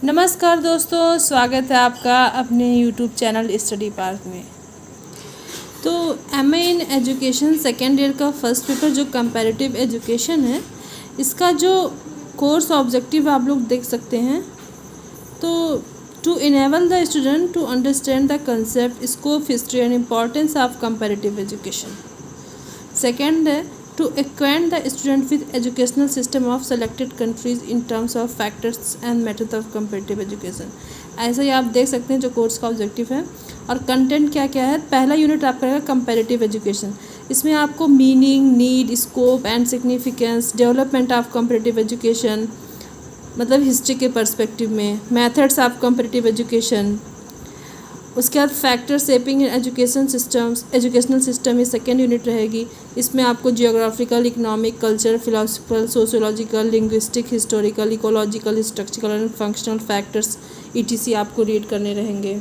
नमस्कार दोस्तों, स्वागत है आपका अपने YouTube चैनल स्टडी पार्क में। तो MA in education second year का फर्स्ट पेपर जो कंपैरेटिव एजुकेशन है, इसका जो कोर्स ऑब्जेक्टिव आप लोग देख सकते हैं। तो to enable the student to understand the concept, scope, history and importance of comparative education. Second है to acquaint the student with educational system of selected countries in terms of factors and methods of comparative education। ऐसा ही आप देख सकते हैं जो course का objective है। और कंटेंट क्या क्या है। पहला यूनिट आपका रहेगा कंपैरेटिव एजुकेशन। इसमें आपको meaning, need, scope and significance, development of comparative education मतलब हिस्ट्री के पर्सपेक्टिव में, मेथड्स ऑफ कंपैरेटिव एजुकेशन, उसके बाद factor shaping education systems, educational system ये सेकेंड यूनिट रहेगी। इसमें आपको geographical, economic, culture, philosophical, sociological, linguistic, historical, ecological, structural and functional factors ETC आपको रीड करने रहेंगे।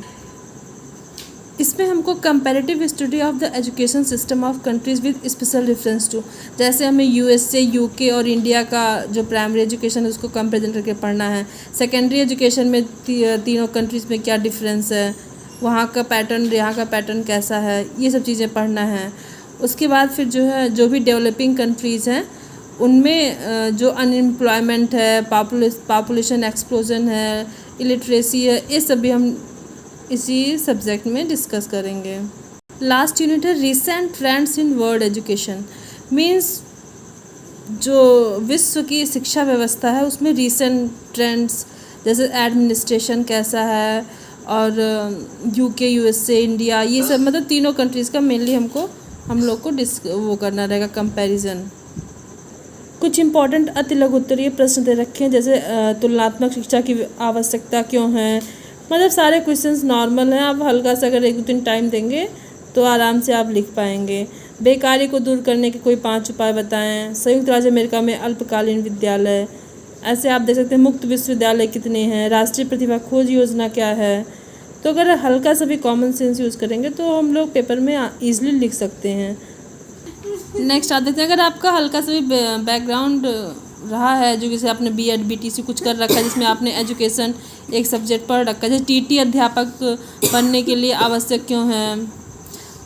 इसमें हमको comparative study of the education system of countries with special reference to, जैसे हमें USA, UK और इंडिया का जो प्राइमरी एजुकेशन है उसको कंपेरिजन करके पढ़ना है। सेकेंडरी एजुकेशन में तीनों कंट्रीज़ में क्या डिफरेंस है, वहाँ का पैटर्न, यहाँ का पैटर्न कैसा है, ये सब चीज़ें पढ़ना है। उसके बाद फिर जो है जो भी डेवलपिंग कंट्रीज़ हैं उनमें जो अनएम्प्लॉयमेंट है, पॉपुलेशन एक्सप्लोजन है, इलिटरेसी है, ये सब भी हम इसी सब्जेक्ट में डिस्कस करेंगे। लास्ट यूनिट है recent trends in world education. Means जो विश्व की शिक्षा व्यवस्था है उसमें रिसेंट ट्रेंड्स, जैसे एडमिनिस्ट्रेशन कैसा है, और UK, USA, इंडिया, ये सब मतलब तीनों कंट्रीज़ का मेनली हम लोग को वो करना रहेगा कंपैरिजन। कुछ इंपॉर्टेंट अति लघु उत्तरीय प्रश्न दे रखे हैं, जैसे तुलनात्मक शिक्षा की आवश्यकता क्यों है। मतलब सारे क्वेश्चंस नॉर्मल हैं, आप हल्का सा अगर एक दो दिन टाइम देंगे तो आराम से आप लिख पाएंगे। बेकारी को दूर करने के कोई 5 उपाय बताएं। संयुक्त राज्य अमेरिका में अल्पकालीन विद्यालय, ऐसे आप देख सकते हैं। मुक्त विश्वविद्यालय कितने हैं, राष्ट्रीय प्रतिभा खोज योजना क्या है। तो अगर हल्का सा भी कॉमन सेंस यूज़ करेंगे तो हम लोग पेपर में ईजिली लिख सकते हैं। नेक्स्ट आ देते हैं, अगर आपका हल्का सा भी बैकग्राउंड रहा है, जो जैसे आपने BEd BTC कुछ कर रखा है, जिसमें आपने एजुकेशन एक सब्जेक्ट पढ़ रखा है, जैसे TT अध्यापक बनने के लिए आवश्यक क्यों है,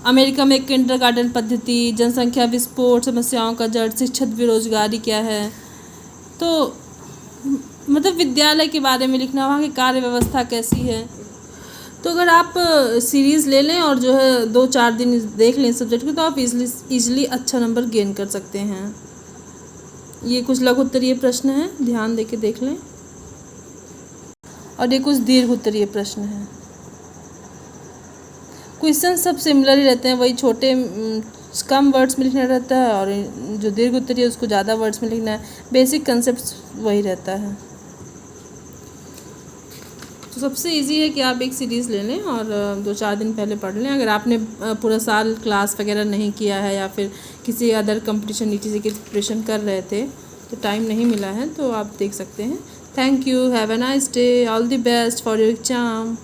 अमेरिका में किंडरगार्टन पद्धति, जनसंख्या विस्फोट, समस्याओं का जड़, शिक्षित बेरोजगारी क्या है। तो मतलब विद्यालय के बारे में लिखना, वहाँ की कार्य व्यवस्था कैसी है। तो अगर आप सीरीज़ ले लें और जो है 2-4 दिन देख लें सब्जेक्ट को, तो आप इजीली अच्छा नंबर गेन कर सकते हैं। ये कुछ लघु उत्तरीय प्रश्न हैं, ध्यान देके देख लें। और ये कुछ दीर्घ उत्तरीय प्रश्न हैं। क्वेश्चन सब सिमिलर ही रहते हैं, वही छोटे कम वर्ड्स में लिखना रहता है, और जो दीर्घ उत्तरीय उसको ज़्यादा वर्ड्स में लिखना है। बेसिक कंसेप्ट वही रहता है। तो सबसे इजी है कि आप एक सीरीज़ ले लें और 2-4 दिन पहले पढ़ लें। अगर आपने पूरा साल क्लास वगैरह नहीं किया है या फिर किसी अदर कंपटीशन ETC की प्रिपरेशन कर रहे थे तो टाइम नहीं मिला है, तो आप देख सकते हैं। Thank you, have a nice day, all the best for your exam.